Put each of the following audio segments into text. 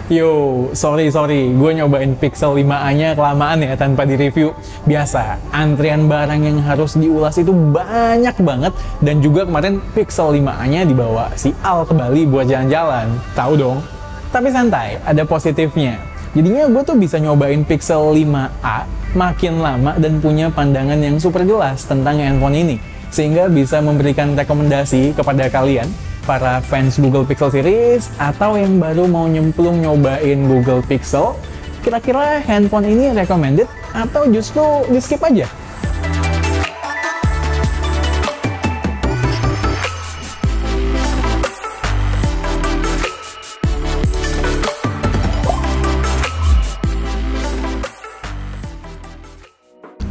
Yo, sorry, gue nyobain Pixel 5a-nya kelamaan ya tanpa di-review. Biasa, antrian barang yang harus diulas itu banyak banget, dan juga kemarin Pixel 5a-nya dibawa si Al ke Bali buat jalan-jalan. Tahu dong? Tapi santai, ada positifnya. Jadinya gue tuh bisa nyobain Pixel 5a makin lama dan punya pandangan yang super jelas tentang handphone ini, sehingga bisa memberikan rekomendasi kepada kalian para fans Google Pixel series atau yang baru mau nyemplung nyobain Google Pixel. Kira-kira handphone ini recommended atau justru di skip aja?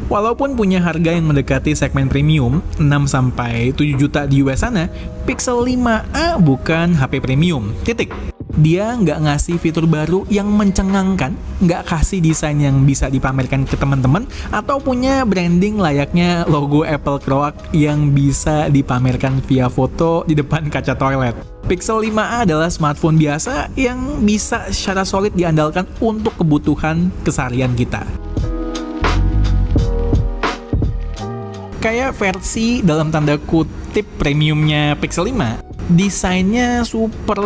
Walaupun punya harga yang mendekati segmen premium, 6-7 juta di US sana, Pixel 5a bukan HP premium, titik. Dia nggak ngasih fitur baru yang mencengangkan, nggak kasih desain yang bisa dipamerkan ke teman-teman, atau punya branding layaknya logo Apple Croak yang bisa dipamerkan via foto di depan kaca toilet. Pixel 5a adalah smartphone biasa yang bisa secara solid diandalkan untuk kebutuhan keseharian kita. Kayak versi dalam tanda kutip premiumnya Pixel 5, desainnya super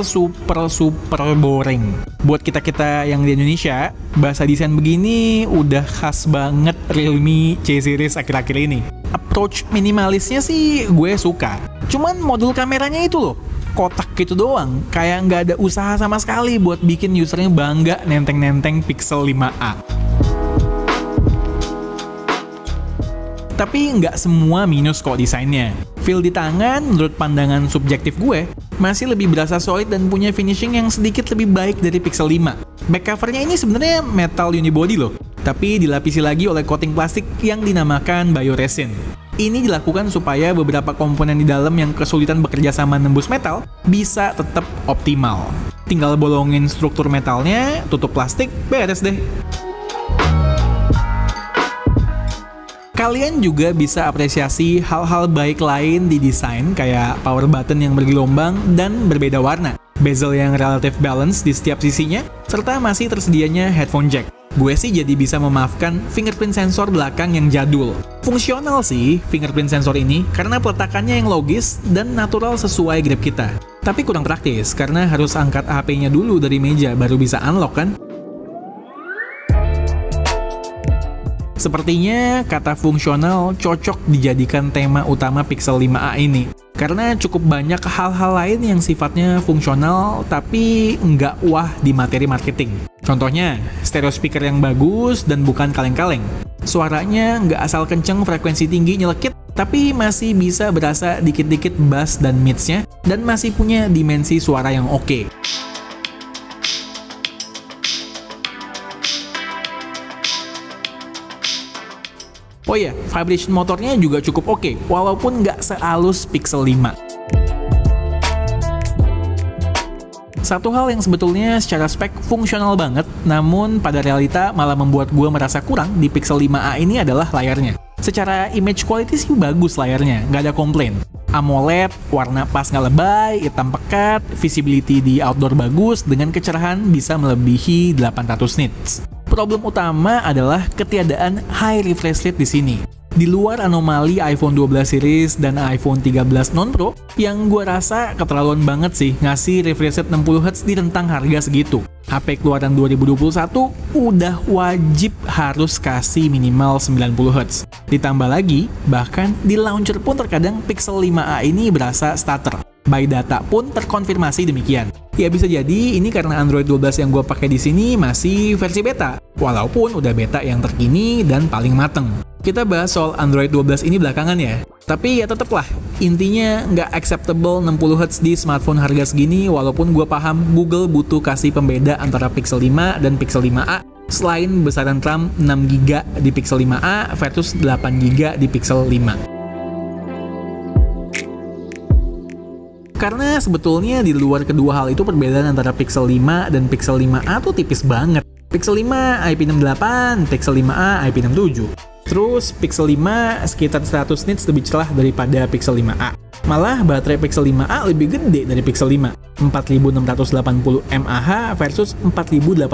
boring. Buat kita yang di Indonesia, bahasa desain begini udah khas banget Realme C series akhir-akhir ini. Approach minimalisnya sih gue suka. Cuman modul kameranya itu loh, kotak gitu doang. Kayak nggak ada usaha sama sekali buat bikin usernya bangga nenteng-nenteng Pixel 5a. Tapi nggak semua minus kok desainnya. Feel di tangan, menurut pandangan subjektif gue, masih lebih berasa solid dan punya finishing yang sedikit lebih baik dari Pixel 5. Back covernya ini sebenarnya metal unibody loh, tapi dilapisi lagi oleh coating plastik yang dinamakan bioresin. Ini dilakukan supaya beberapa komponen di dalam yang kesulitan bekerja sama nembus metal bisa tetap optimal. Tinggal bolongin struktur metalnya, tutup plastik, beres deh. Kalian juga bisa apresiasi hal-hal baik lain di desain kayak power button yang bergelombang dan berbeda warna, bezel yang relatif balance di setiap sisinya, serta masih tersedianya headphone jack. Gue sih jadi bisa memaafkan fingerprint sensor belakang yang jadul. Fungsional sih fingerprint sensor ini karena peletakannya yang logis dan natural sesuai grip kita. Tapi kurang praktis karena harus angkat HP-nya dulu dari meja baru bisa unlock kan? Sepertinya kata fungsional cocok dijadikan tema utama Pixel 5a ini. Karena cukup banyak hal-hal lain yang sifatnya fungsional tapi nggak wah di materi marketing. Contohnya, stereo speaker yang bagus dan bukan kaleng-kaleng. Suaranya nggak asal kenceng frekuensi tinggi nyelekit, tapi masih bisa berasa dikit-dikit bass dan mids-nya, dan masih punya dimensi suara yang oke. Oh iya, vibration motornya juga cukup oke, walaupun nggak sehalus Pixel 5. Satu hal yang sebetulnya secara spek fungsional banget, namun pada realita malah membuat gue merasa kurang di Pixel 5a ini adalah layarnya. Secara image quality sih bagus layarnya, nggak ada komplain. AMOLED, warna pas nggak lebay, hitam pekat, visibility di outdoor bagus, dengan kecerahan bisa melebihi 800 nits. Problem utama adalah ketiadaan high refresh rate di sini. Di luar anomali iPhone 12 series dan iPhone 13 non Pro, yang gue rasa keterlaluan banget sih ngasih refresh rate 60Hz di rentang harga segitu. HP keluaran 2021 udah wajib harus kasih minimal 90Hz. Ditambah lagi, bahkan di launcher pun terkadang Pixel 5a ini berasa stutter. By data pun terkonfirmasi demikian. Ya bisa jadi ini karena Android 12 yang gue pakai di sini masih versi beta, walaupun udah beta yang terkini dan paling mateng. Kita bahas soal Android 12 ini belakangan ya. Tapi ya tetep lah, intinya nggak acceptable 60Hz di smartphone harga segini, walaupun gue paham Google butuh kasih pembeda antara Pixel 5 dan Pixel 5a, selain besaran RAM 6GB di Pixel 5a versus 8GB di Pixel 5. Karena sebetulnya di luar kedua hal itu perbedaan antara Pixel 5 dan Pixel 5a tuh tipis banget. Pixel 5 IP68, Pixel 5a IP67. Terus Pixel 5 sekitar 100 nits lebih cerah daripada Pixel 5a. Malah baterai Pixel 5a lebih gede dari Pixel 5, 4680 mAh versus 4080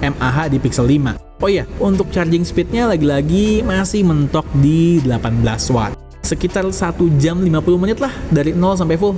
mAh di Pixel 5. Oh iya, untuk charging speednya lagi-lagi masih mentok di 18 watt. Sekitar 1 jam 50 menit lah dari 0 sampai full.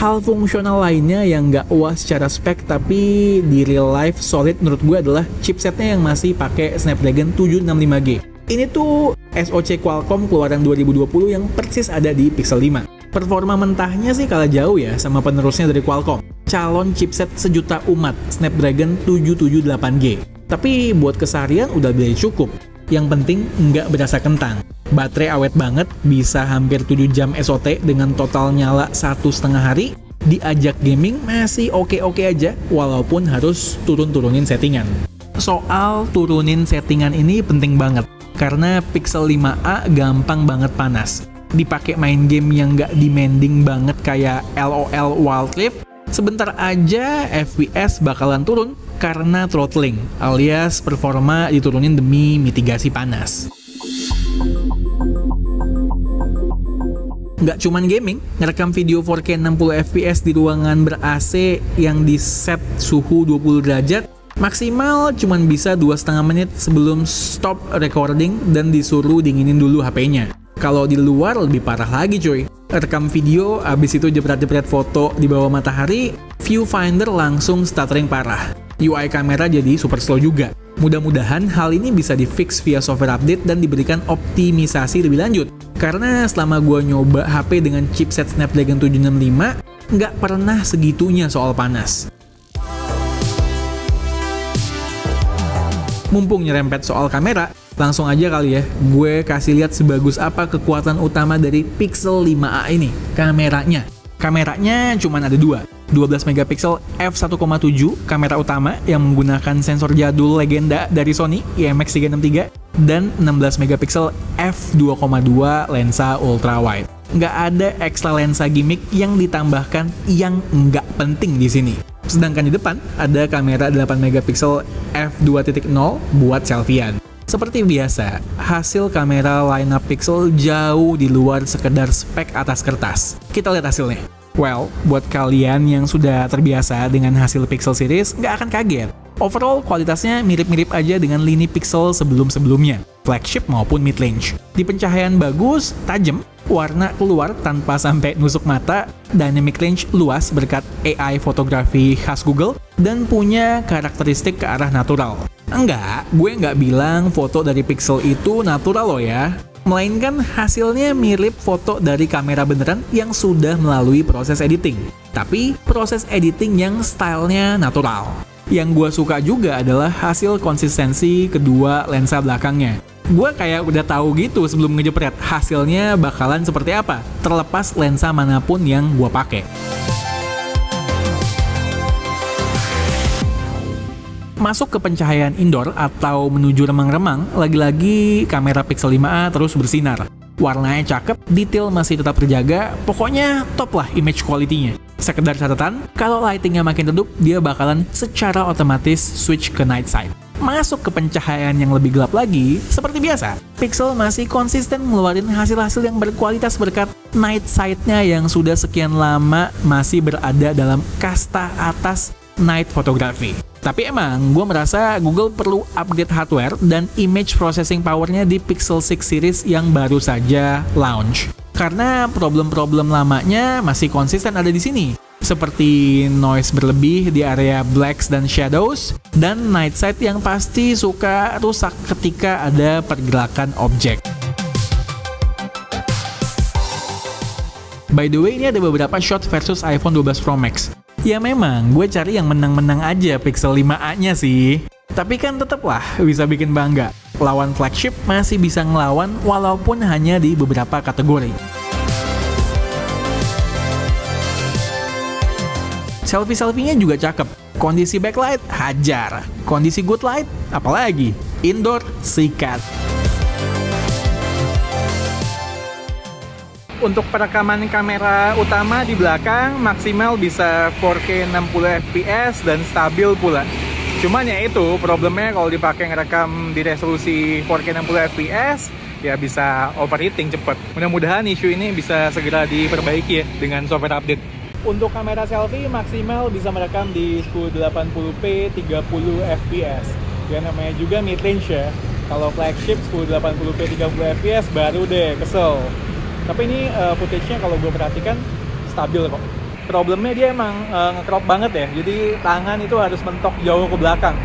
Hal fungsional lainnya yang nggak wah secara spek tapi di real life solid menurut gue adalah chipsetnya yang masih pakai Snapdragon 765G. Ini tuh SoC Qualcomm keluaran 2020 yang persis ada di Pixel 5. Performa mentahnya sih kalah jauh ya sama penerusnya dari Qualcomm, calon chipset sejuta umat Snapdragon 778G. Tapi buat keseharian udah lebih cukup. Yang penting nggak berasa kentang. Baterai awet banget, bisa hampir 7 jam SOT dengan total nyala 1,5 hari. Diajak gaming masih oke-oke aja, walaupun harus turun-turunin settingan. Soal turunin settingan ini penting banget, karena Pixel 5a gampang banget panas. Dipakai main game yang nggak demanding banget kayak LOL Wild Rift, sebentar aja FPS bakalan turun karena throttling, alias performa diturunin demi mitigasi panas. Nggak cuman gaming, ngerekam video 4K 60 fps di ruangan ber-AC yang di set suhu 20 derajat, maksimal cuman bisa 2,5 menit sebelum stop recording dan disuruh dinginin dulu HP-nya. Kalau di luar lebih parah lagi cuy. Rekam video, abis itu jepret-jepret foto di bawah matahari, viewfinder langsung stuttering parah. UI kamera jadi super slow juga. Mudah-mudahan hal ini bisa di-fix via software update dan diberikan optimisasi lebih lanjut. Karena selama gua nyoba HP dengan chipset Snapdragon 765, nggak pernah segitunya soal panas. Mumpung nyerempet soal kamera, langsung aja kali ya, gue kasih lihat sebagus apa kekuatan utama dari Pixel 5a ini, kameranya. Kameranya cuma ada dua, 12 megapiksel f1.7 kamera utama yang menggunakan sensor jadul legenda dari Sony IMX363 dan 16 megapiksel f2.2 lensa ultra wide. Nggak ada ekstra lensa gimmick yang ditambahkan yang nggak penting di sini. Sedangkan di depan ada kamera 8 megapiksel f2.0 buat selfiean. Seperti biasa, hasil kamera lineup Pixel jauh di luar sekedar spek atas kertas. Kita lihat hasilnya. Well, buat kalian yang sudah terbiasa dengan hasil Pixel series, nggak akan kaget. Overall, kualitasnya mirip-mirip aja dengan lini Pixel sebelum-sebelumnya, flagship maupun mid-range. Di pencahayaan bagus, tajam, warna keluar tanpa sampai nusuk mata, dynamic range luas berkat AI fotografi khas Google, dan punya karakteristik ke arah natural. Enggak, gue nggak bilang foto dari Pixel itu natural loh ya. Melainkan hasilnya mirip foto dari kamera beneran yang sudah melalui proses editing. Tapi proses editing yang stylenya natural. Yang gue suka juga adalah hasil konsistensi kedua lensa belakangnya. Gue kayak udah tahu gitu sebelum ngejepret hasilnya bakalan seperti apa, terlepas lensa manapun yang gue pakai. Masuk ke pencahayaan indoor atau menuju remang-remang, lagi-lagi kamera Pixel 5a terus bersinar. Warnanya cakep, detail masih tetap terjaga, pokoknya top lah image quality-nya. Sekedar catatan, kalau lightingnya makin redup, dia bakalan secara otomatis switch ke night side. Masuk ke pencahayaan yang lebih gelap lagi, seperti biasa, Pixel masih konsisten ngeluarin hasil-hasil yang berkualitas berkat night side-nya yang sudah sekian lama masih berada dalam kasta atas night photography. Tapi emang, gue merasa Google perlu upgrade hardware dan image processing power-nya di Pixel 6 series yang baru saja launch. Karena problem-problem lamanya masih konsisten ada di sini. Seperti noise berlebih di area blacks dan shadows, dan night sight yang pasti suka rusak ketika ada pergerakan objek. By the way, ini ada beberapa shot versus iPhone 12 Pro Max. Ya memang, gue cari yang menang-menang aja Pixel 5a-nya sih. Tapi kan tetaplah bisa bikin bangga. Lawan flagship masih bisa ngelawan walaupun hanya di beberapa kategori. Selfie-selfie-nya juga cakep. Kondisi backlight, hajar. Kondisi good light, apalagi. Indoor, sikat. Untuk perekaman kamera utama di belakang maksimal bisa 4K 60 fps dan stabil pula. Cuman ya itu problemnya kalau dipakai ngerekam di resolusi 4K 60 fps ya bisa overheating cepet. Mudah-mudahan isu ini bisa segera diperbaiki ya dengan software update. Untuk kamera selfie maksimal bisa merekam di 1080p 30 fps. Ya namanya juga mid range ya. Kalau flagship 1080p 30 fps baru deh kesel. Tapi ini footage-nya kalau gue perhatikan stabil kok. Problemnya dia emang nge-crop banget ya. Jadi tangan itu harus mentok jauh ke belakang.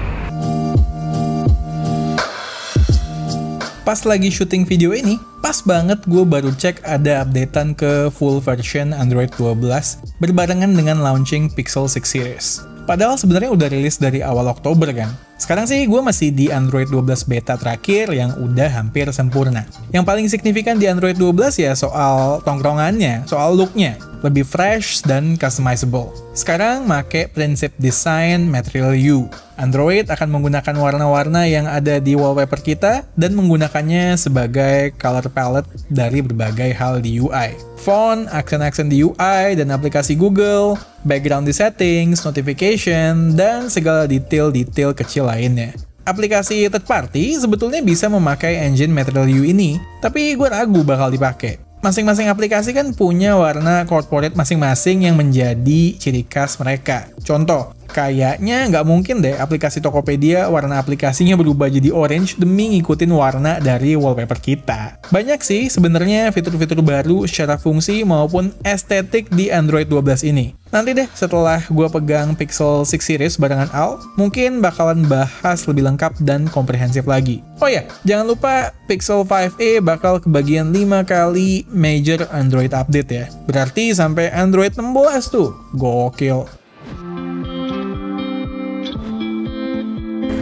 Pas lagi syuting video ini, pas banget gue baru cek ada updatean ke full version Android 12 berbarengan dengan launching Pixel 6 series. Padahal sebenarnya udah rilis dari awal Oktober kan. Sekarang sih gue masih di Android 12 beta terakhir yang udah hampir sempurna. Yang paling signifikan di Android 12 ya soal tongkrongannya, soal looknya. Lebih fresh dan customizable. Sekarang make prinsip desain Material U. Android akan menggunakan warna-warna yang ada di wallpaper kita dan menggunakannya sebagai color palette dari berbagai hal di UI. Font, aksen-aksen di UI, dan aplikasi Google, background di settings, notification, dan segala detail-detail kecil lainnya. Aplikasi third party sebetulnya bisa memakai engine Material U ini, tapi gue ragu bakal dipakai. Masing-masing aplikasi kan punya warna corporate masing-masing yang menjadi ciri khas mereka. Contoh, kayaknya nggak mungkin deh aplikasi Tokopedia warna aplikasinya berubah jadi orange demi ngikutin warna dari wallpaper kita. Banyak sih sebenarnya fitur-fitur baru secara fungsi maupun estetik di Android 12 ini. Nanti deh setelah gue pegang Pixel 6 series barengan Al, mungkin bakalan bahas lebih lengkap dan komprehensif lagi. Oh ya, jangan lupa Pixel 5a bakal kebagian 5 kali major Android update ya. Berarti sampai Android 16 tuh. Gokil.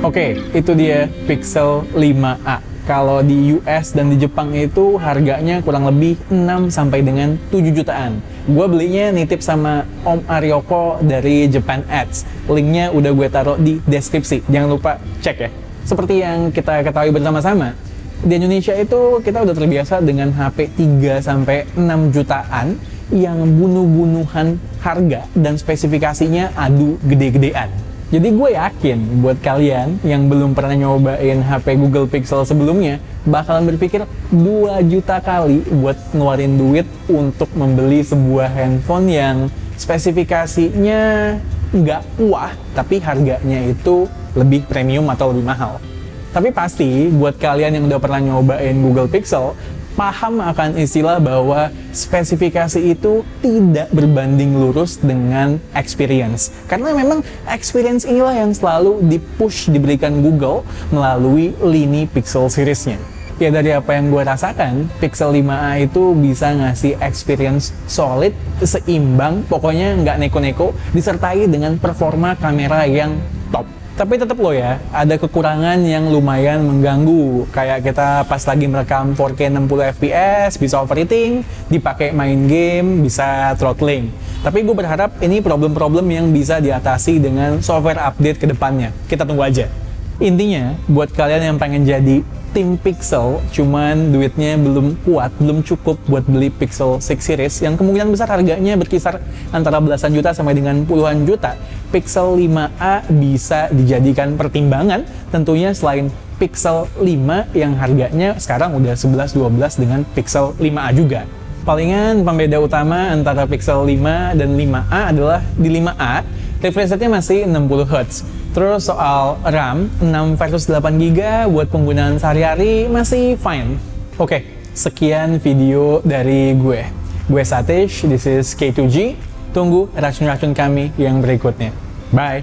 Oke, itu dia Pixel 5a. Kalau di US dan di Jepang itu harganya kurang lebih 6 sampai dengan 7 jutaan. Gue belinya nitip sama Om Aryoko dari Japan Ads. Linknya udah gue taruh di deskripsi. Jangan lupa cek ya. Seperti yang kita ketahui bersama-sama, di Indonesia itu kita udah terbiasa dengan HP 3 sampai 6 jutaan yang bunuh-bunuhan harga dan spesifikasinya adu gede-gedean. Jadi gue yakin buat kalian yang belum pernah nyobain HP Google Pixel sebelumnya bakalan berpikir 2 juta kali buat ngeluarin duit untuk membeli sebuah handphone yang spesifikasinya nggak wah, tapi harganya itu lebih premium atau lebih mahal. Tapi pasti buat kalian yang udah pernah nyobain Google Pixel, paham akan istilah bahwa spesifikasi itu tidak berbanding lurus dengan experience. Karena memang experience inilah yang selalu diberikan Google melalui lini Pixel series-nya. Ya dari apa yang gue rasakan, Pixel 5a itu bisa ngasih experience solid, seimbang, pokoknya nggak neko-neko, disertai dengan performa kamera yang top. Tapi tetap loh ya, ada kekurangan yang lumayan mengganggu. Kayak kita pas lagi merekam 4K 60 fps, bisa overheating, dipakai main game, bisa throttling. Tapi gue berharap ini problem-problem yang bisa diatasi dengan software update ke depannya. Kita tunggu aja. Intinya, buat kalian yang pengen jadi tim Pixel, cuman duitnya belum kuat, belum cukup buat beli Pixel 6 series, yang kemungkinan besar harganya berkisar antara belasan juta sampai dengan puluhan juta, Pixel 5a bisa dijadikan pertimbangan, tentunya selain Pixel 5 yang harganya sekarang udah 11-12 dengan Pixel 5a juga. Palingan pembeda utama antara Pixel 5 dan 5a adalah di 5a, refresh rate-nya masih 60Hz. Terus soal RAM, 6 versus 8GB buat penggunaan sehari-hari masih fine. Oke, sekian video dari gue. Gue Satish, this is K2G. Tunggu racun-racun kami yang berikutnya. Bye!